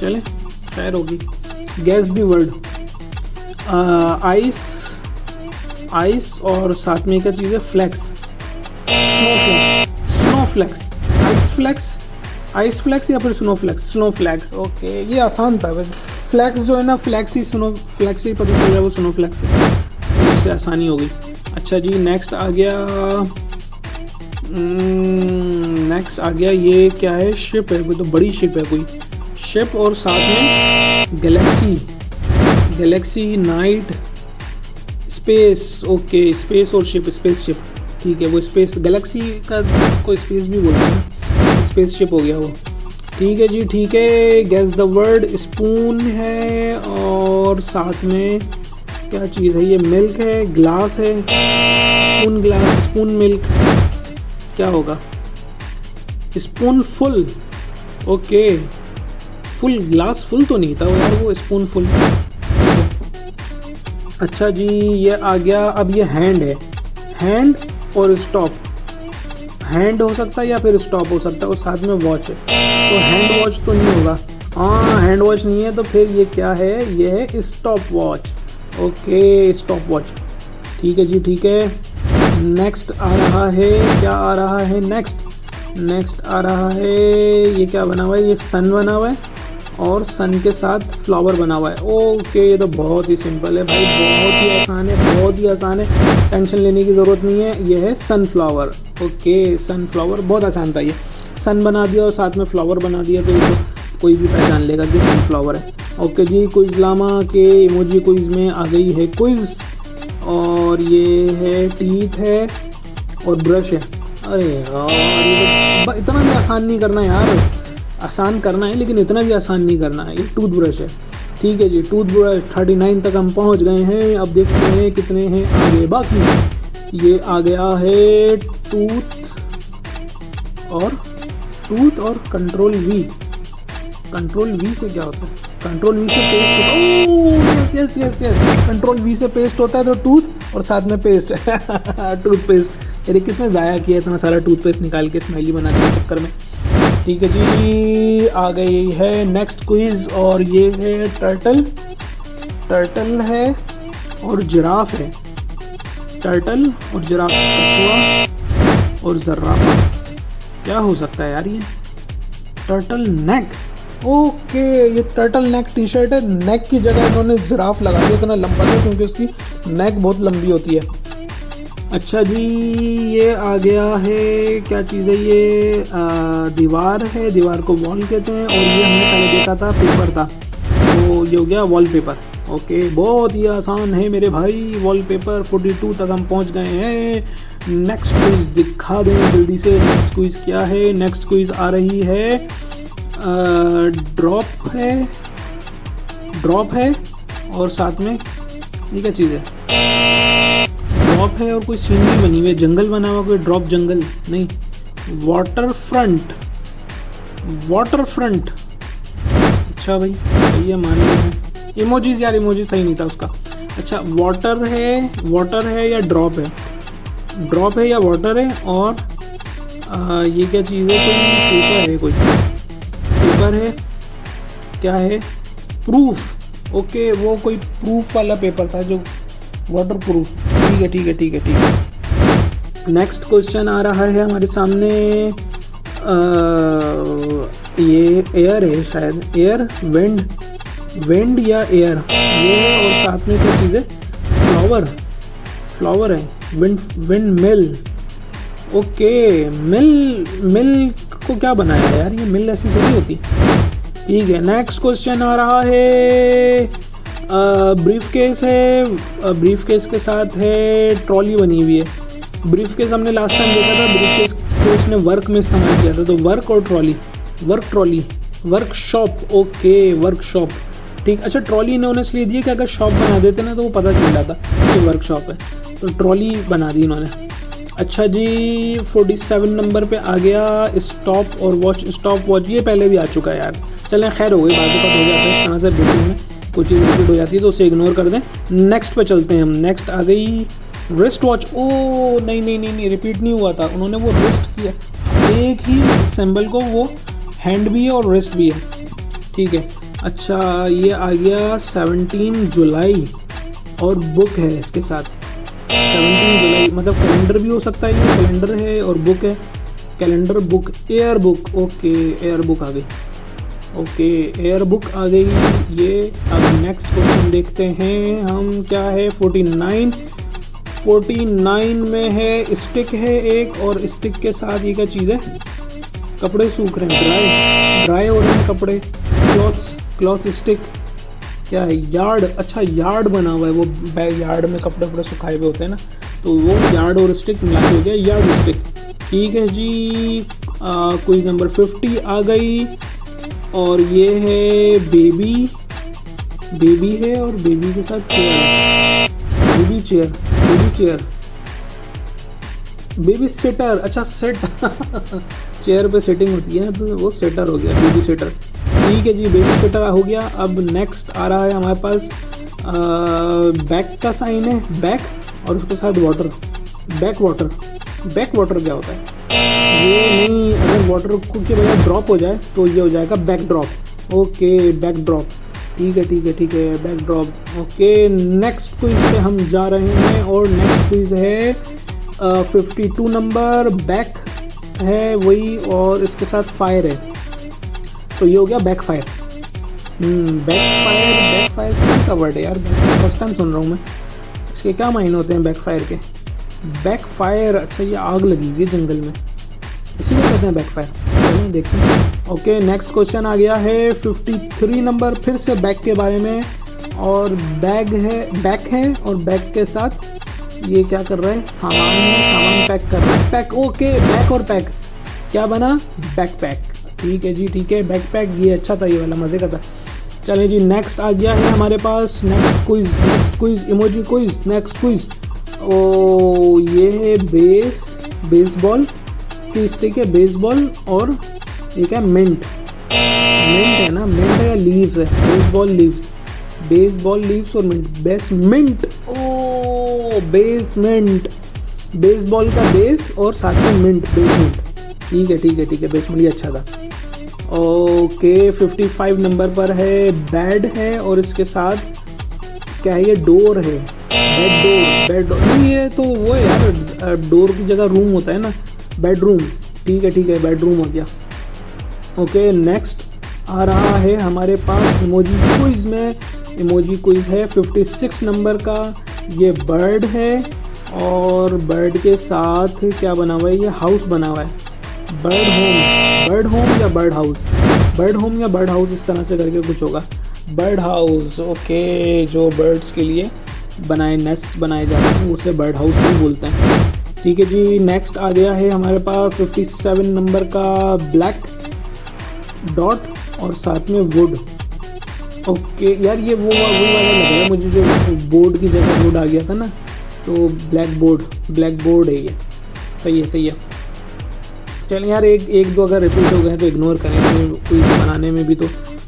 चले खैर होगी। Guess the word. Ice, ice और साथ में क्या चीज़ है, flakes, snowflakes, snowflakes, ice flakes, ice flakes या फिर स्नोफ्लैक्स, स्नोफ्लैक्स। ओके ये आसान था वैसे, फ्लैक्स जो है ना फ्लैक्स ही, स्नो फ्लैक्स ही पता चल रहा है वो स्नोफ्लैक्स है, इससे आसानी हो गई। अच्छा जी नेक्स्ट आ गया, नेक्स्ट आ गया ये क्या है, शिप है, वो तो बड़ी शिप है कोई, शिप और साथ में Galaxy, Galaxy, night, space. Okay space और शिप, स्पेस शिप, ठीक है वो स्पेस, गैलेक्सी का कोई स्पेस भी बोलते हैं, स्पेस शिप हो गया वो। ठीक है जी ठीक है। Guess the word. स्पून है और साथ में क्या चीज़ है, ये मिल्क है, ग्लास है, स्पून ग्लास, स्पून मिल्क, क्या होगा, spoon full. Okay full glass, full तो नहीं था वो यार, वो स्पून फुल। अच्छा जी ये आ गया, अब ये हैंड है, हैंड और स्टॉप, हैंड हो सकता है या फिर स्टॉप हो सकता है और साथ में वॉच है, तो हैंड वॉच तो नहीं होगा, हाँ हैंड वॉच नहीं है, तो फिर ये क्या है, ये है stop watch. Okay stop watch, ठीक है जी ठीक है। नेक्स्ट आ रहा है, क्या आ रहा है नेक्स्ट, नेक्स्ट आ रहा है, ये क्या बना हुआ है, ये सन बना हुआ है और सन के साथ फ्लावर बना हुआ है। ओके ये तो बहुत ही सिंपल है भाई, बहुत ही आसान है, बहुत ही आसान है, टेंशन लेने की ज़रूरत नहीं है, ये है सनफ्लावर। ओके सनफ्लावर बहुत आसान था, ये सन बना दिया और साथ में फ्लावर बना दिया तो ये तो कोई भी पहचान लेगा कि सनफ्लावर है। ओके जी क्विज लामा के इमोजी क्विज में आ गई है क्विज, और ये है टीथ है और ब्रश है। अरे यार ये तो इतना भी आसान नहीं करना यार, आसान करना है लेकिन इतना भी आसान नहीं करना है। ये टूथ ब्रश है, ठीक है जी टूथ ब्रश। 39 तक हम पहुंच गए हैं, अब देखते हैं कितने हैं आगे बाकी। ये आ गया है टूथ और कंट्रोल वी, कंट्रोल वी से क्या होता है, कंट्रोल वी से पेस्ट होता है, oh yes yes yes yes, control we से पेस्ट होता है तो टूथ और साथ में पेस्ट टूथपेस्ट। अरे किसने ज़ाया किया इतना सारा टूथपेस्ट निकाल के स्माइली बनाने के चक्कर में। ठीक है जी आ गई है नेक्स्ट क्विज, और ये है टर्टल, टर्टल है और जिराफ है, टर्टल और जिराफ, कछुआ और जर्राफा, क्या हो सकता है यार ये, टर्टल नेक। ओके ये टर्टल नेक टी शर्ट है, नेक की जगह इन्होंने जिराफ लगा दिया, इतना लंबा था क्योंकि उसकी नेक बहुत लंबी होती है। अच्छा जी ये आ गया है, क्या चीज़ है ये, दीवार है, दीवार को वॉल कहते हैं, और ये हमने पहले देखा था पेपर था, तो ये हो गया वॉलपेपर। ओके बहुत ही आसान है मेरे भाई, वॉलपेपर। 42 तक हम पहुंच गए हैं। नेक्स्ट क्विज दिखा दें जल्दी से, नेक्स्ट क्विज क्या है, नेक्स्ट क्विज आ रही है ड्रॉप है, ड्रॉप है और साथ में ये क्या चीज़ है, ड्रॉप है और कोई सीनरी बनी हुई है, जंगल बना हुआ, कोई ड्रॉप जंगल नहीं, वाटर फ्रंट, वाटर फ्रंट। अच्छा भाई ये मान लीजिए, इमोजीज यार इमोजी सही नहीं था उसका। अच्छा वाटर है या ड्रॉप है, ड्रॉप है या वाटर है, और ये क्या चीज़ है, कोई पेपर है, कोई पेपर है, क्या है, प्रूफ। ओके वो कोई प्रूफ वाला पेपर था जो वाटर प्रूफ। ठीक है ठीक है ठीक है ठीक है। नेक्स्ट क्वेश्चन आ रहा है हमारे सामने, ये एयर है शायद, एयर, विंड, विंड या एयर ये है, और साथ में क्या चीज़ है, फ्लावर, फ्लावर है, विंड, विंड मिल। ओके मिल, मिल को क्या बनाया यार, ये मिल ऐसी थोड़ी होती। ठीक है नेक्स्ट क्वेश्चन आ रहा है, ब्रीफ केस है, ब्रीफ केस के साथ है ट्रॉली बनी हुई है। ब्रीफ केस हमने लास्ट टाइम देखा था, ब्रीफ केस को उसने वर्क में इस्तेमाल किया था, तो वर्क और trolley, work trolley, workshop. Okay workshop ठीक। अच्छा ट्रॉली इन्होंने इसलिए दी कि अगर शॉप बना देते ना तो वो पता चल जाता कि वर्कशॉप है, तो ट्रॉली बना दी इन्होंने। अच्छा जी 47 नंबर पे आ गया स्टॉप और वॉच, स्टॉप वॉच ये पहले भी आ चुका है यार, चलें खैर हो गई, बातों का हो जाता है इस तरह से, बिल्कुल में कोई चीज़ रिपीट हो जाती है तो उसे इग्नोर कर दें। नेक्स्ट पे चलते हैं हम, नेक्स्ट आ गई रिस्ट वॉच। ओ नहीं नहीं नहीं नहीं रिपीट नहीं हुआ था, उन्होंने वो रिस्ट किया, एक ही सिंबल को वो हैंड भी है और रिस्ट भी है। ठीक है अच्छा ये आ गया 17 जुलाई और बुक है इसके साथ। 17 जुलाई मतलब कैलेंडर भी हो सकता है, ये कैलेंडर है और बुक है। Calendar book air book, okay air book आ गई, ओके एयर बुक आ गई ये। अब नेक्स्ट क्वेश्चन देखते हैं हम, क्या है 49 में है स्टिक है एक, और स्टिक के साथ ये क्या चीज़ है, कपड़े सूख रहे हैं, ड्राई हो रहे हैं कपड़े, क्लॉथ्स स्टिक क्या है, यार्ड, अच्छा यार्ड बना हुआ है, वो बैग यार्ड में कपड़े वपड़े सुखाए हुए होते हैं ना, तो वो यार्ड और स्टिक मिला के हो गया यार्ड स्टिक। ठीक है जी, क्विज नंबर 50 आ गई और ये है बेबी है और बेबी के साथ चेयर है, बेबी चेयर बेबी सिटर, अच्छा सेट चेयर पे सेटिंग होती है तो वो सेटर हो गया, बेबी सिटर। ठीक है जी, बेबी सिटर हो गया। अब नेक्स्ट आ रहा है हमारे पास बैक का साइन है, बैक और उसके साथ वाटर, बैक वाटर क्या होता है ये नहीं, अगर वाटर के बजाय ड्रॉप हो जाए तो ये हो जाएगा back drop, okay back drop. ठीक है back drop. Okay next quiz पे हम जा रहे हैं और नेक्स्ट क्विज है 52 नंबर, बैक है वही और इसके साथ फायर है, तो ये हो गया बैक फायर। बैक फायर कौन सा वर्ड है यार, फर्स्ट टाइम सुन रहा हूँ मैं, इसके क्या मायने होते हैं बैक फायर के। बैक फायर, अच्छा ये आग लगी हुई है जंगल में, इसी को कहते हैं बैक फायर, चलिए देखते हैं। ओके नेक्स्ट क्वेश्चन आ गया है 53 नंबर, फिर से बैग के बारे में, और बैग है और बैग के साथ ये क्या कर रहा है, सामान पैक कर रहा है, पैक, ओके बैक और पैक क्या बना, बैकपैक। ठीक है जी, ठीक है बैकपैक, ये अच्छा था, ये वाला मजे का था। चलिए जी नेक्स्ट आ गया है हमारे पास next quiz emoji quiz, next quiz. ओ ये है बेसबॉल की स्टिक है, बेसबॉल और ये क्या मिंट है ना, मिंट है या लीव्स है, बेसबॉल लीव्स और मिंट, बेसमेंट, ओ बेसमेंट, बेसबॉल का बेस और साथ में मिंट, बेसमेंट। ठीक है बेसमेंट, ये अच्छा था। ओके 55 नंबर पर है बेड है और इसके साथ क्या है, ये डोर है, बेड डोर नहीं, ये तो वो है यार, डोर की जगह रूम होता है ना, बेडरूम। ठीक है बेडरूम हो गया। ओके नेक्स्ट आ रहा है हमारे पास इमोजी क्विज में, इमोजी क्विज है 56 नंबर का, ये बर्ड है और बर्ड के साथ क्या बना हुआ है, ये हाउस बना हुआ है, बर्ड होम या बर्ड हाउस, इस तरह से करके कुछ होगा, बर्ड हाउस। ओके जो बर्ड्स के लिए नेस्ट बनाए जाते हैं उसे बर्ड हाउस भी बोलते हैं। ठीक है जी नेक्स्ट आ गया है हमारे पास 57 नंबर का, ब्लैक डॉट और साथ में वुड। ओके यार ये वो वाला लग रहा है मुझे, जो बोर्ड की जगह वुड आ गया था ना, तो ब्लैक बोर्ड है ये, सही है। चलिए यार एक दो अगर रिपीट हो गए तो इग्नोर करें, क्विज बनाने में भी तो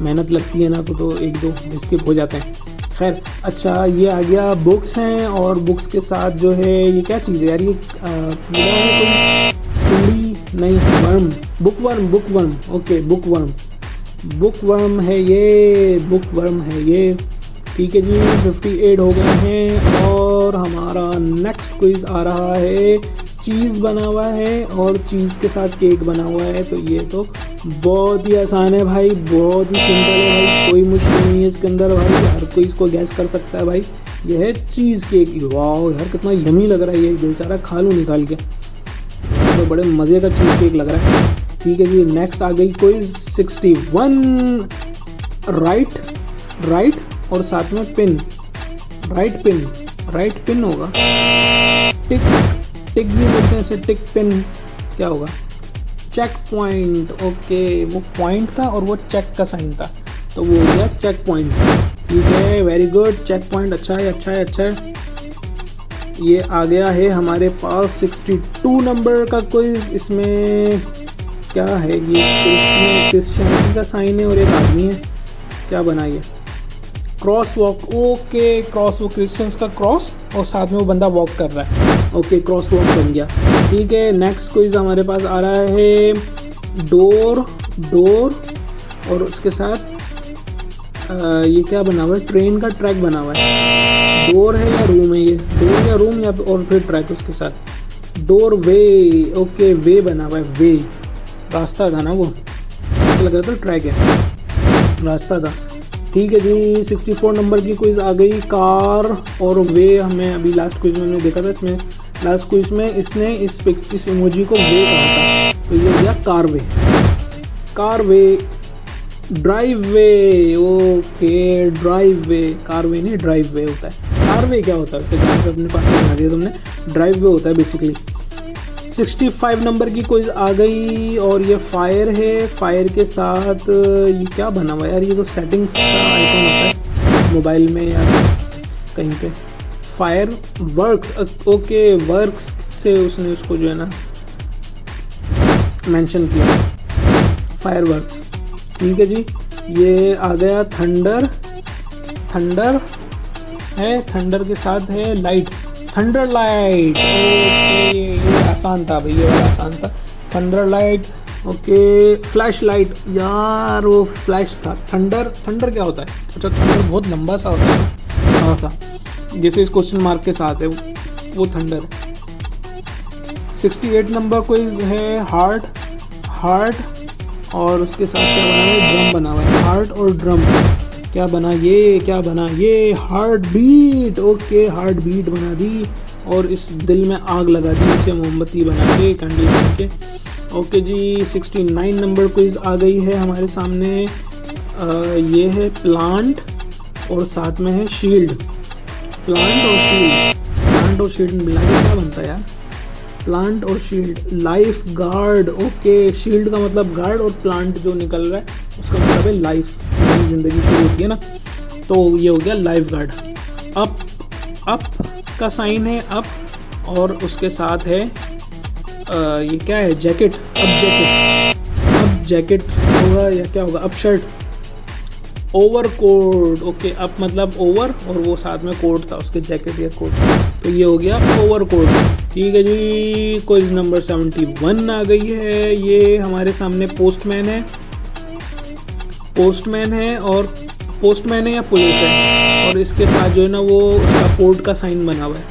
मेहनत लगती है ना, तो एक दो स्किप हो जाते हैं। खैर अच्छा ये आ गया बुक्स हैं, और बुक्स के साथ जो है ये क्या चीज़ है यार, ये कीड़ा है कोई, सुंडी नहीं, बुकवर्म, ओके बुकवर्म है ये। ठीक है जी 58 हो गए हैं और हमारा नेक्स्ट क्विज आ रहा है, चीज़ बना हुआ है और चीज़ के साथ केक बना हुआ है, तो ये तो बहुत ही आसान है भाई, बहुत ही सिंपल है भाई, कोई मुश्किल नहीं है इसके अंदर भाई, हर कोई इसको गैस कर सकता है भाई। ये है चीज़ केक। वाह यार कितना यमी लग रहा है ये, बेचारा खा लूँ निकाल के, तो बड़े मज़े का चीज़ केक लग रहा है। ठीक है जी नेक्स्ट आ गई क्विज 61, राइट और साथ में पिन, राइट पिन होगा, टिक भी बोलते हैं इसे, टिक पिन क्या होगा, चेक पॉइंट। ओके वो पॉइंट था और वो चेक का साइन था, तो वो हो गया चेक पॉइंट। ठीक है वेरी गुड, चेक पॉइंट अच्छा है। ये आ गया है हमारे पास 62 नंबर का क्विज, इसमें क्या है, ये क्रिश्चियनिटी का साइन है और एक आदमी है, क्या बना ये, cross walk. Okay cross walk, Christians का क्रॉस और साथ में वो बंदा वॉक कर रहा है। ओके क्रॉस वॉक बन गया। ठीक है नेक्स्ट क्विज हमारे पास आ रहा है डोर और उसके साथ ये क्या बना हुआ है, ट्रेन का ट्रैक बना हुआ है। डोर है या रूम है, ये डोर या रूम या और फिर ट्रैक उसके साथ, डोर वे, ओके वे बना हुआ है, वे रास्ता था ना, वो ऐसा लग रहा था ट्रैक है, रास्ता था। ठीक है जी, 64 नंबर की क्विज आ गई। कार और वे हमें अभी लास्ट क्विज में हमने देखा था, इसमें लास्ट क्विज में इसने इस इमोजी को वे कहा था, तो ये हो गया कार वे, कार वे, ड्राइव वे, ओके ड्राइव वे, कार वे नहीं ड्राइव वे होता है। कार वे क्या होता है, उसके अपने पास से बना दिया तुमने, ड्राइव वे होता है बेसिकली। 65 नंबर की क्विज आ गई और ये फायर है, फायर के साथ ये क्या बना हुआ है यार, ये तो सेटिंग्स का आइकॉन होता है मोबाइल में या कहीं पे, फायर वर्क्स, ओके वर्क्स से उसने उसको जो है ना मेंशन किया, फायर वर्क्स। ठीक है जी, ये आ गया थंडर, थंडर है, थंडर के साथ है लाइट, थंडर लाइट, ओके ये आसान था भाई, ये वाला आसान था, thunder light, okay flash light, यार वो फ्लैश था, थंडर, थंडर क्या होता है, अच्छा थंडर बहुत लंबा सा होता है, बड़ा सा, जैसे इस क्वेश्चन मार्क के साथ है वो थंडर। 68 नंबर क्विज है हार्ट, हार्ट और उसके साथ क्या बना हुआ है, ड्रम बना हुआ है, हार्ट और ड्रम, क्या बना ये, क्या बना ये, heart beat, okay heart beat बना दी और इस दिल में आग लगा दी, इसे मोमबत्ती बना के, कैंडल बना के। ओके जी, 69 नंबर क्विज आ गई है हमारे सामने, ये है प्लांट और साथ में है शील्ड, प्लांट और शील्ड, प्लांट और शील्ड मिला के क्या बनता है यार, प्लांट और shield, life guard, okay shield का मतलब गार्ड और प्लांट जो निकल रहा है उसका मतलब है लाइफ, जिंदगी शुरू होती है ना, तो ये हो गया लाइफ गार्ड। अप, अप का साइन है अप और उसके साथ है ये क्या है, जैकेट, अब जैकेट, अब जैकेट होगा या क्या होगा, अब shirt, over coat, okay up मतलब ओवर और वो साथ में कोट था उसके, जैकेट या कोट, तो ये हो गया ओवर कोट। ठीक है जी, क्विज नंबर 71 आ गई है, ये हमारे सामने पोस्टमैन है, पोस्टमैन है और पोस्टमैन है या पुलिस है और इसके साथ जो है ना वो उसका पोर्ट का साइन बना हुआ है,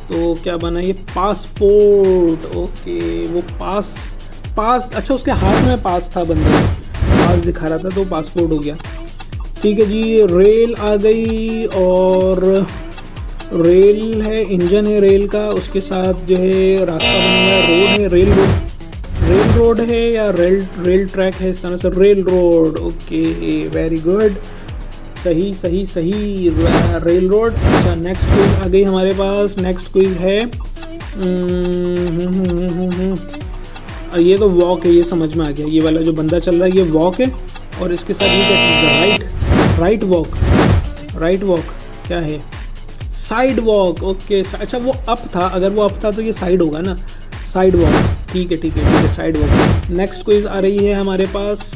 तो क्या बना ये, पासपोर्ट, ओके वो पास, पास, अच्छा उसके हाथ में पास था, बंदे पास दिखा रहा था तो पासपोर्ट हो गया। ठीक है जी, रेल आ गई और रेल है, इंजन है रेल का, उसके साथ जो है रास्ता बना हुआ है, रोड है, रेल रोड, रेल रोड है या रेल ट्रैक है, इस तरह से rail road, okay very good, सही सही सही, रेल रोड। अच्छा नेक्स्ट क्विज आ गई हमारे पास, नेक्स्ट क्विज है ये तो वॉक है, ये समझ में आ गया, ये वाला जो बंदा चल रहा है ये वॉक है और इसके साथ ये क्या चीज़ है, right, right walk, right walk क्या है, साइड वॉक, ओके अच्छा वो अप था, अगर वो अप था तो ये साइड होगा ना, साइड वॉक, ठीक है ठीक है ठीक है, साइड वॉक। नेक्स्ट क्विज आ रही है हमारे पास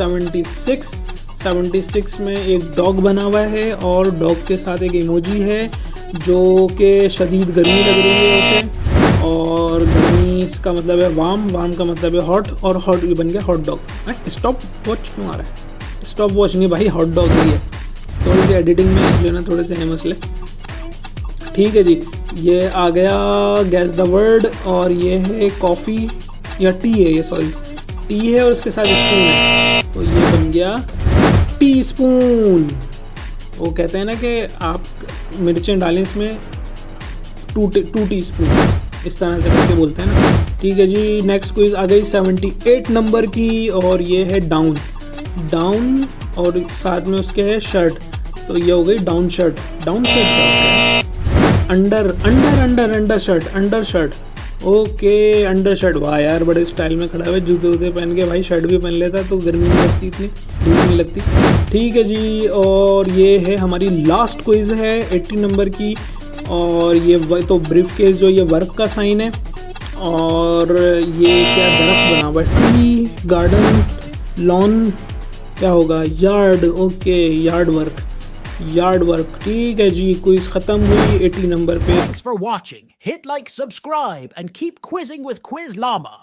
76 में एक डॉग बना हुआ है और डॉग के साथ एक इमोजी है जो कि शदीद गर्मी लग रही है उसे, और गर्मी का मतलब है वार्म, वार्म का मतलब है हॉट, और हॉट ये बन गया हॉट डॉग। स्टॉप वॉच क्यों आ रहा है, स्टॉप वॉच नहीं भाई, हॉट डॉग ही है, थोड़ी सी एडिटिंग में जो है ना थोड़े से है मसले। ठीक है जी, ये आ गया गैस द वर्ड और ये है कॉफ़ी या टी है, ये सॉरी टी है और उसके साथ स्पून है, तो ये बन गया टी स्पून। वो कहते हैं ना कि आप मिर्चें डालें इसमें 2 टीस्पून, इस तरह से करके बोलते हैं ना। ठीक है जी, नेक्स्ट क्विज आ गई 78 नंबर की और ये है डाउन, डाउन और साथ में उसके है शर्ट, तो ये हो गई डाउन शर्ट। डाउन शर्ट क्या होता है, under under under under shirt, under shirt, okay under shirt. वाह यार बड़े स्टाइल में खड़ा हुआ, जूते वूते पहन के भाई, शर्ट भी पहन लेता तो गर्मी नहीं लगती, इतनी धूप नहीं लगती। ठीक है जी, और ये है हमारी लास्ट क्विज है 80 नंबर की और ये तो ब्रीफ केस जो ये वर्क का साइन है और ये क्या दरख्त बना हुआ है, ट्री, गार्डन, लॉन क्या होगा, yard, okay yard work, yard work. ठीक है जी, क्विज खत्म हुई 80 नंबर पे। Thanks for watching. Hit like, subscribe and keep quizzing with Quiz Llama.